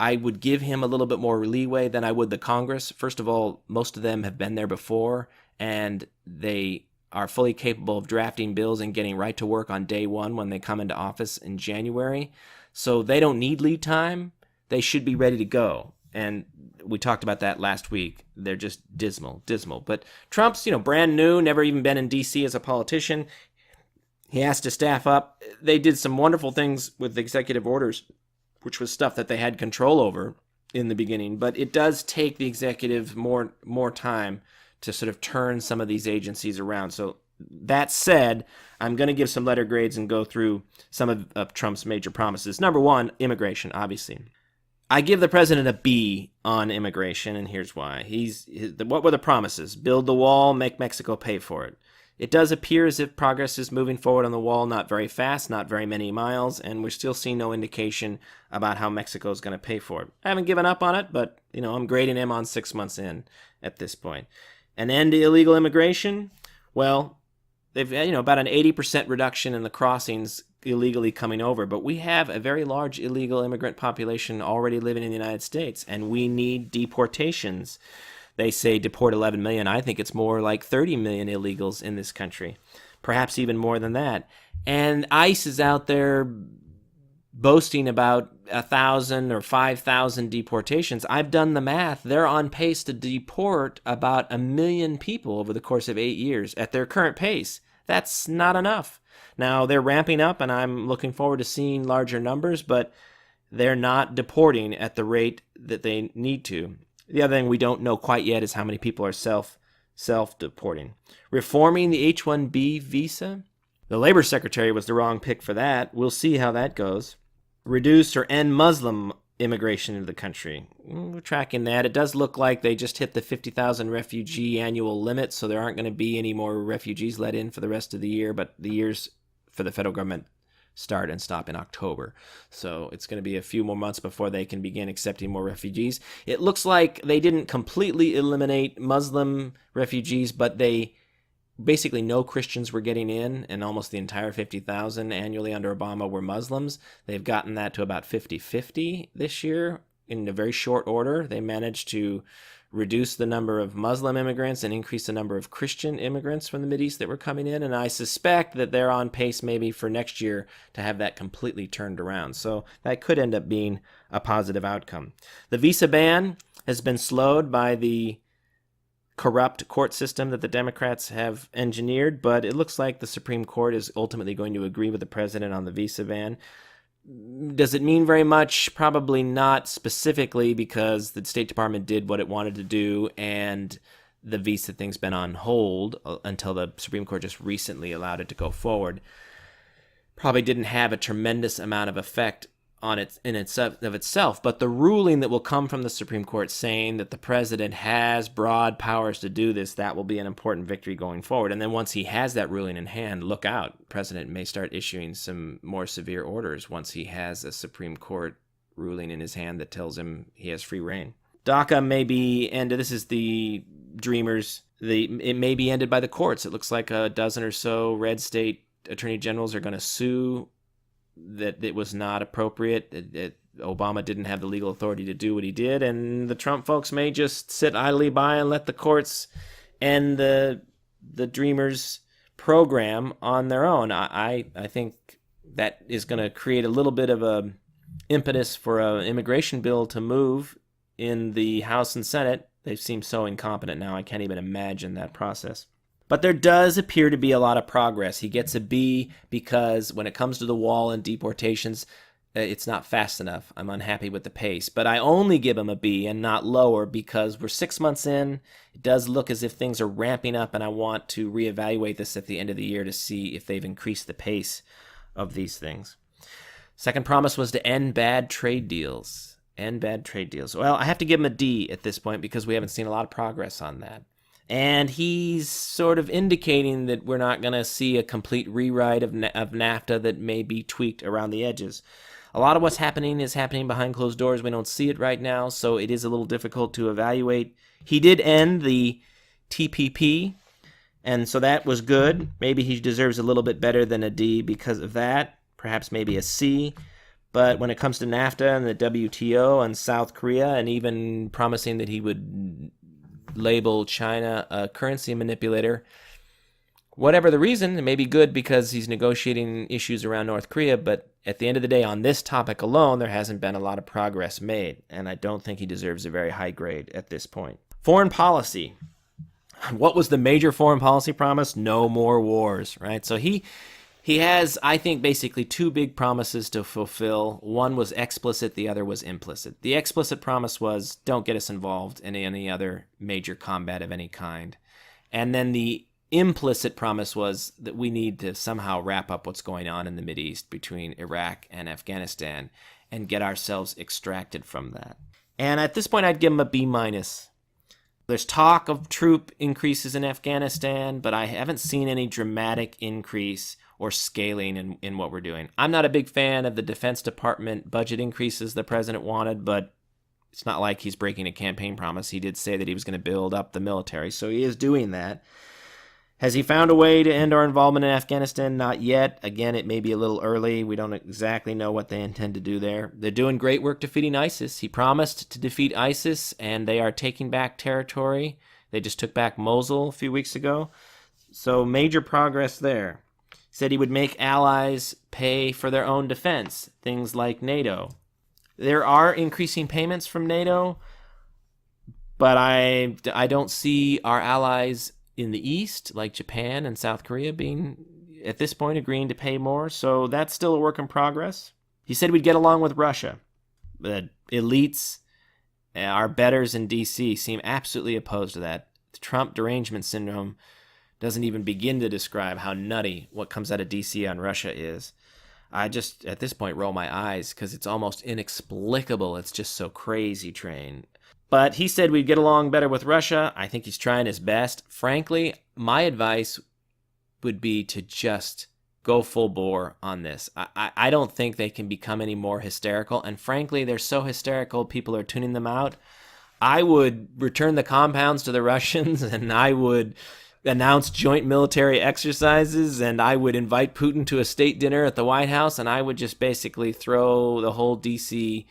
I would give him a little bit more leeway than I would the Congress. First of all, most of them have been there before, and they are fully capable of drafting bills and getting right to work on day one when they come into office in January. So they don't need lead time. They should be ready to go. And we talked about that last week. They're just dismal. But Trump's, brand new, never even been in D.C. as a politician. He has to staff up. They did some wonderful things with the executive orders, which was stuff that they had control over in the beginning. But it does take the executive more time to sort of turn some of these agencies around. So that said, I'm going to give some letter grades and go through some of Trump's major promises. Number one, immigration, obviously. I give the president a B on immigration, and here's why. What were the promises? Build the wall, make Mexico pay for it. It does appear as if progress is moving forward on the wall, not very fast, not very many miles, and we're still seeing no indication about how Mexico is going to pay for it. I haven't given up on it, but I'm grading him on 6 months in at this point. An end to illegal immigration? Well, they've about an 80% reduction in the crossings illegally coming over, but we have a very large illegal immigrant population already living in the United States, and we need deportations. They say deport 11 million. I think it's more like 30 million illegals in this country, perhaps even more than that. And ICE is out there boasting about 1,000 or 5,000 deportations. I've done the math. They're on pace to deport about 1 million people over the course of 8 years at their current pace. That's not enough. Now, they're ramping up, and I'm looking forward to seeing larger numbers, but they're not deporting at the rate that they need to. The other thing we don't know quite yet is how many people are self-deporting. Reforming the H-1B visa? The Labor Secretary was the wrong pick for that. We'll see how that goes. Reduce or end Muslim immigration into the country. We're tracking that. It does look like they just hit the 50,000 refugee annual limit, so there aren't going to be any more refugees let in for the rest of the year, but the years for the federal government start and stop in October. So it's going to be a few more months before they can begin accepting more refugees. It looks like they didn't completely eliminate Muslim refugees, but they basically no Christians were getting in, and almost the entire 50,000 annually under Obama were Muslims. They've gotten that to about 50-50 this year in a very short order. They managed to reduce the number of Muslim immigrants and increase the number of Christian immigrants from the Mideast that were coming in, and I suspect that they're on pace maybe for next year to have that completely turned around. So that could end up being a positive outcome. The visa ban has been slowed by the corrupt court system that the Democrats have engineered, but it looks like the Supreme Court is ultimately going to agree with the president on the visa ban. Does it mean very much? Probably not specifically, because the State Department did what it wanted to do, and the visa thing's been on hold until the Supreme Court just recently allowed it to go forward. Probably didn't have a tremendous amount of effect on it in itself, but the ruling that will come from the Supreme Court saying that the president has broad powers to do this, that will be an important victory going forward. And then once he has that ruling in hand, look out. The president may start issuing some more severe orders once he has a Supreme Court ruling in his hand that tells him he has free reign. DACA may be ended. This is the Dreamers. It may be ended by the courts. It looks like a dozen or so red state attorney generals are going to sue that it was not appropriate. Obama didn't have the legal authority to do what he did, and the Trump folks may just sit idly by and let the courts end the Dreamers program on their own. I think that is going to create a little bit of a impetus for an immigration bill to move in the House and Senate. They seem so incompetent now, I can't even imagine that process. But there does appear to be a lot of progress. He gets a B because when it comes to the wall and deportations, it's not fast enough. I'm unhappy with the pace. But I only give him a B and not lower because we're 6 months in. It does look as if things are ramping up, and I want to reevaluate this at the end of the year to see if they've increased the pace of these things. Second promise was to end bad trade deals. End bad trade deals. Well, I have to give him a D at this point because we haven't seen a lot of progress on that. And he's sort of indicating that we're not going to see a complete rewrite of NAFTA that may be tweaked around the edges. A lot of what's happening is happening behind closed doors. We don't see it right now, so it is a little difficult to evaluate. He did end the TPP, and so that was good. Maybe he deserves a little bit better than a D because of that, perhaps maybe a C. But when it comes to NAFTA and the WTO and South Korea, and even promising that he would label China a currency manipulator, Whatever the reason, it may be good because he's negotiating issues around North Korea, but at the end of the day, on this topic alone, there hasn't been a lot of progress made, and I don't think he deserves a very high grade at this point. Foreign policy. What was the major foreign policy promise? No more wars, right? So he has, I think, basically two big promises to fulfill. One was explicit, the other was implicit. The explicit promise was, don't get us involved in any other major combat of any kind. And then the implicit promise was that we need to somehow wrap up what's going on in the Mideast between Iraq and Afghanistan and get ourselves extracted from that. And at this point, I'd give him a B-. There's talk of troop increases in Afghanistan, but I haven't seen any dramatic increase or scaling in what we're doing. I'm not a big fan of the Defense Department budget increases the president wanted, but it's not like he's breaking a campaign promise. He did say that he was going to build up the military, so he is doing that. Has he found a way to end our involvement in Afghanistan? Not yet. Again, it may be a little early. We don't exactly know what they intend to do there. They're doing great work defeating ISIS. He promised to defeat ISIS, and they are taking back territory. They just took back Mosul a few weeks ago. So major progress there. Said he would make allies pay for their own defense, things like NATO. There are increasing payments from NATO, but I don't see our allies in the East, like Japan and South Korea, being, at this point, agreeing to pay more. So that's still a work in progress. He said we'd get along with Russia. The elites, our betters in D.C., seem absolutely opposed to that. The Trump derangement syndrome doesn't even begin to describe how nutty what comes out of D.C. on Russia is. I just, at this point, roll my eyes because it's almost inexplicable. It's just so crazy train. But he said we'd get along better with Russia. I think he's trying his best. Frankly, my advice would be to just go full bore on this. I don't think they can become any more hysterical. And frankly, they're so hysterical, people are tuning them out. I would return the compounds to the Russians, and I would announce joint military exercises, and I would invite Putin to a state dinner at the White House, and I would just basically throw the whole D.C.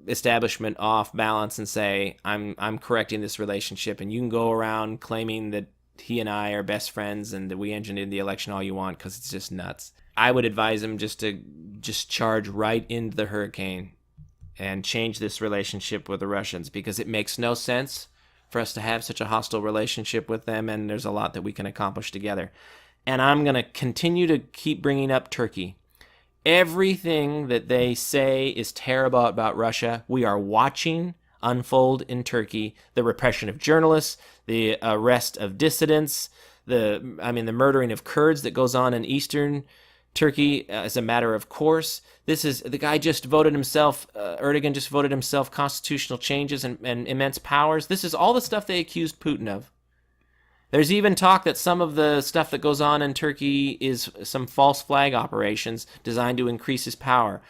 establishment off balance and say, I'm correcting this relationship, and you can go around claiming that he and I are best friends and that we engineered the election all you want because it's just nuts. I would advise him just to charge right into the hurricane and change this relationship with the Russians, because it makes no sense for us to have such a hostile relationship with them, and there's a lot that we can accomplish together. And I'm going to continue to keep bringing up Turkey. Everything that they say is terrible about Russia, we are watching unfold in Turkey. The repression of journalists, the arrest of dissidents, the murdering of Kurds that goes on in eastern Turkey as a matter of course. This is, the guy just voted himself, Erdogan just voted himself constitutional changes and immense powers. This is all the stuff they accused Putin of. There's even talk that some of the stuff that goes on in Turkey is some false flag operations designed to increase his power.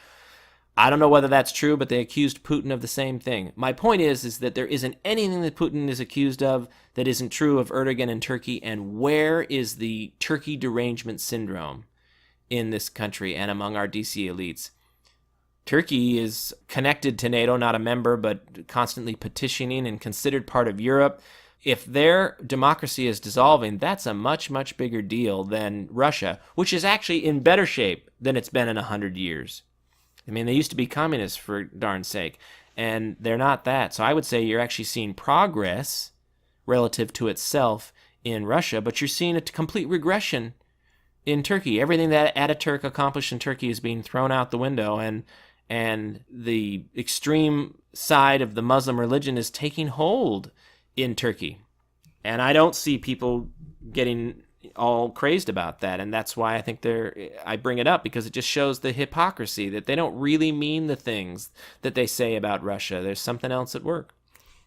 I don't know whether that's true, but they accused Putin of the same thing. My point is that there isn't anything that Putin is accused of that isn't true of Erdogan in Turkey. And where is the Turkey derangement syndrome in this country and among our DC elites? Turkey is connected to NATO, not a member, but constantly petitioning and considered part of Europe. If their democracy is dissolving, that's a much, much bigger deal than Russia, which is actually in better shape than it's been in 100 years. I mean, they used to be communists, for darn sake, and they're not that. So I would say you're actually seeing progress relative to itself in Russia, but you're seeing a complete regression in Turkey. Everything that Ataturk accomplished in Turkey is being thrown out the window, and the extreme side of the Muslim religion is taking hold in Turkey. And I don't see people getting all crazed about that, and that's why I think I bring it up, because it just shows the hypocrisy that they don't really mean the things that they say about Russia. There's something else at work.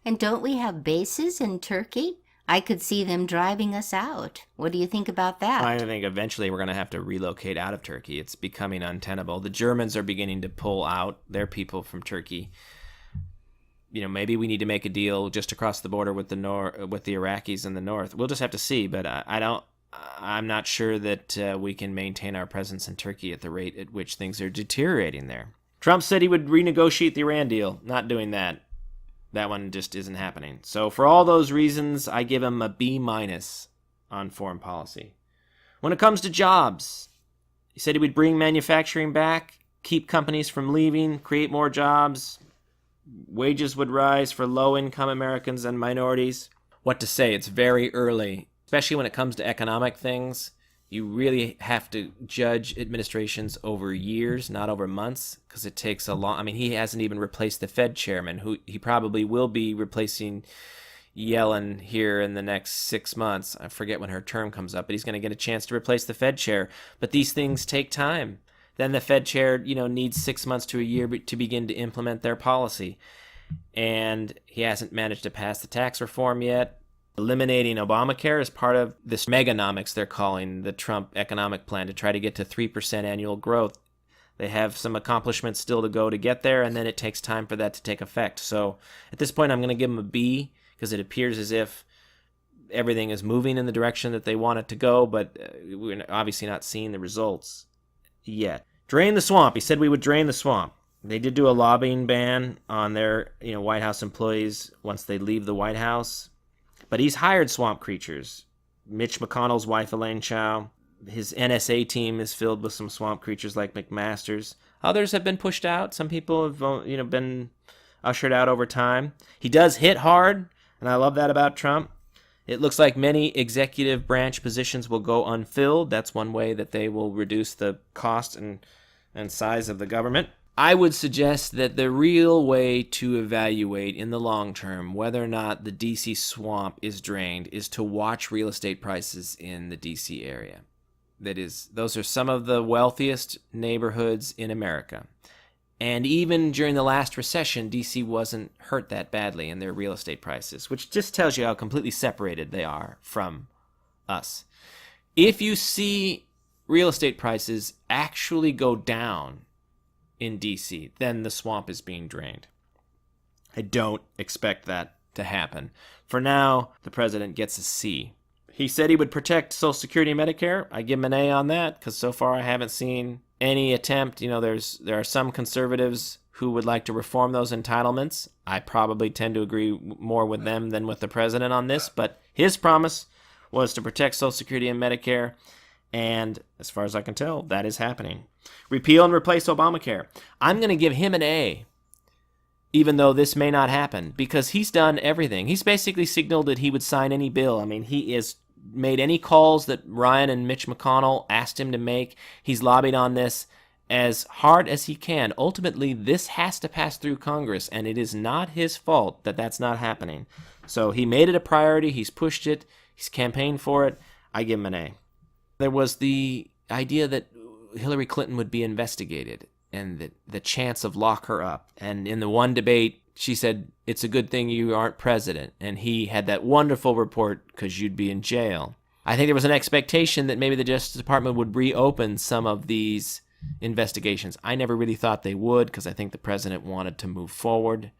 And don't we have bases in Turkey? I could see them driving us out. What do you think about that? I think eventually we're going to have to relocate out of Turkey. It's becoming untenable. The Germans are beginning to pull out their people from Turkey. Maybe we need to make a deal just across the border with the Iraqis in the north. We'll just have to see, but I'm not sure that we can maintain our presence in Turkey at the rate at which things are deteriorating there. Trump said he would renegotiate the Iran deal. Not doing that. That one just isn't happening. So for all those reasons, I give him a B- on foreign policy. When it comes to jobs, he said he would bring manufacturing back, keep companies from leaving, create more jobs. Wages would rise for low-income Americans and minorities. What to say? It's very early, especially when it comes to economic things. You really have to judge administrations over years, not over months, because it takes a long... I mean, he hasn't even replaced the Fed chairman, who he probably will be replacing Yellen here in the next 6 months. I forget when her term comes up, but he's going to get a chance to replace the Fed chair. But these things take time. Then the Fed chair, needs 6 months to a year to begin to implement their policy. And he hasn't managed to pass the tax reform yet. Eliminating Obamacare is part of this meganomics they're calling the Trump economic plan to try to get to 3% annual growth. They have some accomplishments still to go to get there, and then it takes time for that to take effect. So at this point, I'm going to give them a B, because it appears as if everything is moving in the direction that they want it to go, but we're obviously not seeing the results yet. Drain the swamp. He said we would drain the swamp. They did do a lobbying ban on their White House employees once they leave the White House. But he's hired swamp creatures. Mitch McConnell's wife, Elaine Chao. His NSA team is filled with some swamp creatures like McMaster's. Others have been pushed out. Some people have been ushered out over time. He does hit hard, and I love that about Trump. It looks like many executive branch positions will go unfilled. That's one way that they will reduce the cost and size of the government. I would suggest that the real way to evaluate in the long term whether or not the DC swamp is drained is to watch real estate prices in the DC area. That is, those are some of the wealthiest neighborhoods in America. And even during the last recession, DC wasn't hurt that badly in their real estate prices, which just tells you how completely separated they are from us. If you see real estate prices actually go down in DC, then the swamp is being drained. I don't expect that to happen. For now, the president gets a C. He said he would protect Social Security and Medicare. I give him an A on that, because so far I haven't seen any attempt. There are some conservatives who would like to reform those entitlements. I probably tend to agree more with them than with the president on this, but his promise was to protect Social Security and Medicare, and as far as I can tell, that is happening. Repeal and replace Obamacare. I'm going to give him an A, even though this may not happen, because he's done everything. He's basically signaled that he would sign any bill. I mean, he has made any calls that Ryan and Mitch McConnell asked him to make. He's lobbied on this as hard as he can. Ultimately, this has to pass through Congress, and it is not his fault that that's not happening. So he made it a priority. He's pushed it. He's campaigned for it. I give him an A. There was the idea that Hillary Clinton would be investigated and the chance of lock her up. And in the one debate, she said, it's a good thing you aren't president. And he had that wonderful report because you'd be in jail. I think there was an expectation that maybe the Justice Department would reopen some of these investigations. I never really thought they would, because I think the president wanted to move forward.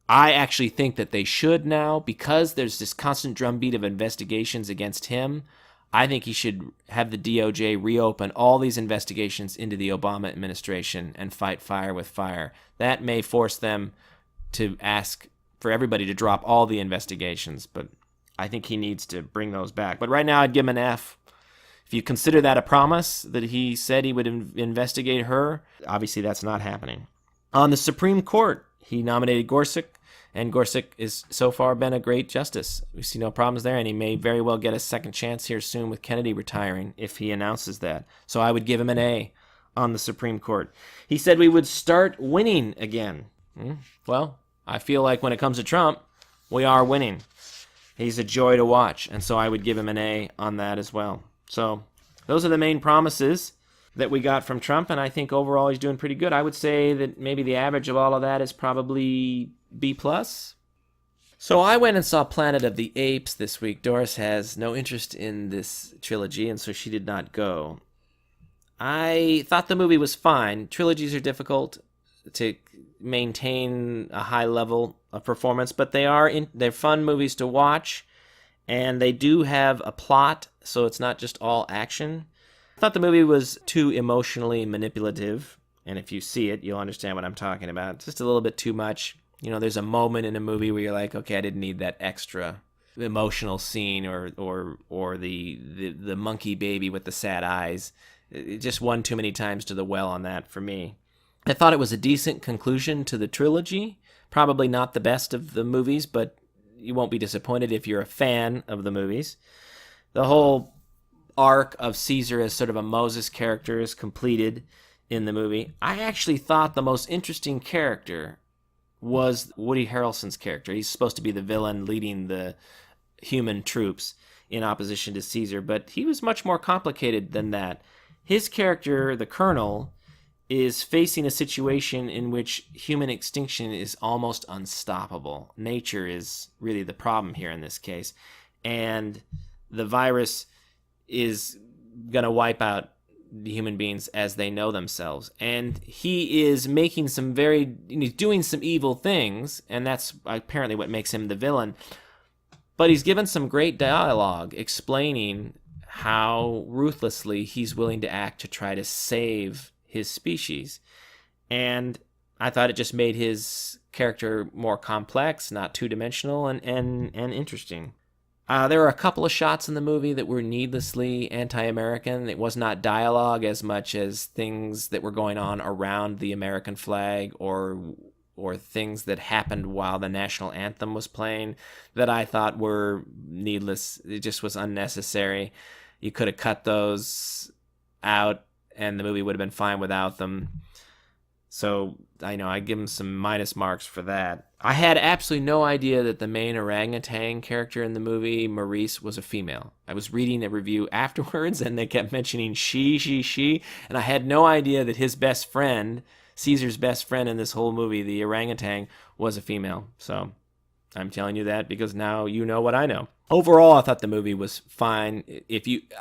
I actually think that they should now, because there's this constant drumbeat of investigations against him. I think he should have the DOJ reopen all these investigations into the Obama administration and fight fire with fire. That may force them to ask for everybody to drop all the investigations, but I think he needs to bring those back. But right now, I'd give him an F. If you consider that a promise that he said he would investigate her, obviously that's not happening. On the Supreme Court, he nominated Gorsuch, and Gorsuch has so far been a great justice. We see no problems there, and he may very well get a second chance here soon with Kennedy retiring if he announces that. So I would give him an A on the Supreme Court. He said we would start winning again. Well, I feel like when it comes to Trump, we are winning. He's a joy to watch, and so I would give him an A on that as well. So those are the main promises that we got from Trump, and I think overall he's doing pretty good. I would say that maybe the average of all of that is probably B+. So I went and saw Planet of the Apes this week. Doris has no interest in this trilogy, and so she did not go. I thought the movie was fine. Trilogies are difficult to maintain a high level of performance, but they're fun movies to watch, and they do have a plot, so it's not just all action. I thought the movie was too emotionally manipulative, and if you see it, you'll understand what I'm talking about. Just a little bit too much. There's a moment in a movie where you're like, okay, I didn't need that extra emotional scene or the monkey baby with the sad eyes. It just won too many times to the well on that for me. I thought it was a decent conclusion to the trilogy. Probably not the best of the movies, but you won't be disappointed if you're a fan of the movies. The whole arc of Caesar as sort of a Moses character is completed in the movie. I actually thought the most interesting character was Woody Harrelson's character. He's supposed to be the villain leading the human troops in opposition to Caesar, but he was much more complicated than that. His character, the Colonel, is facing a situation in which human extinction is almost unstoppable. Nature is really the problem here in this case. And the virus is going to wipe out the human beings as they know themselves. And he is making he's doing some evil things, and that's apparently what makes him the villain. But he's given some great dialogue explaining how ruthlessly he's willing to act to try to save his species. And I thought it just made his character more complex, not two-dimensional, and interesting. There were a couple of shots in the movie that were needlessly anti-American. It was not dialogue as much as things that were going on around the American flag or things that happened while the national anthem was playing that I thought were needless. It just was unnecessary. You could have cut those out and the movie would have been fine without them. So I give him some minus marks for that. I had absolutely no idea that the main orangutan character in the movie, Maurice, was a female. I was reading a review afterwards, and they kept mentioning she, and I had no idea that his best friend, Caesar's best friend in this whole movie, the orangutan, was a female. So I'm telling you that because now you know what I know. Overall, I thought the movie was fine.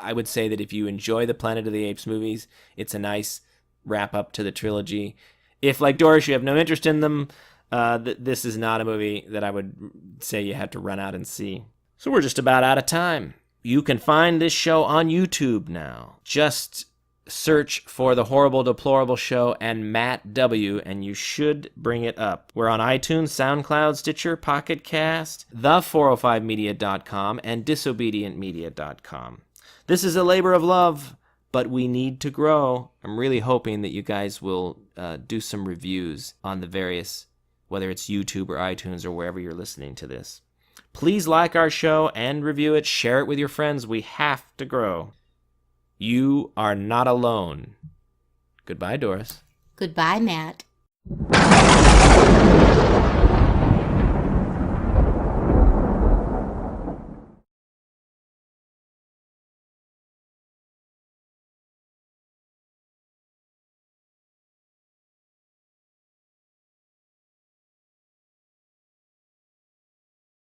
I would say that if you enjoy the Planet of the Apes movies, it's a nice wrap-up to the trilogy. If, like Doris, you have no interest in them, this is not a movie that I would say you have to run out and see. So we're just about out of time. You can find this show on YouTube now. Just search for The Horrible Deplorable Show and Matt W., and you should bring it up. We're on iTunes, SoundCloud, Stitcher, Pocket Cast, the405media.com, and disobedientmedia.com. This is a labor of love, but we need to grow. I'm really hoping that you guys will do some reviews on the various, whether it's YouTube or iTunes or wherever you're listening to this. Please like our show and review it. Share it with your friends. We have to grow. You are not alone. Goodbye, Doris. Goodbye, Matt.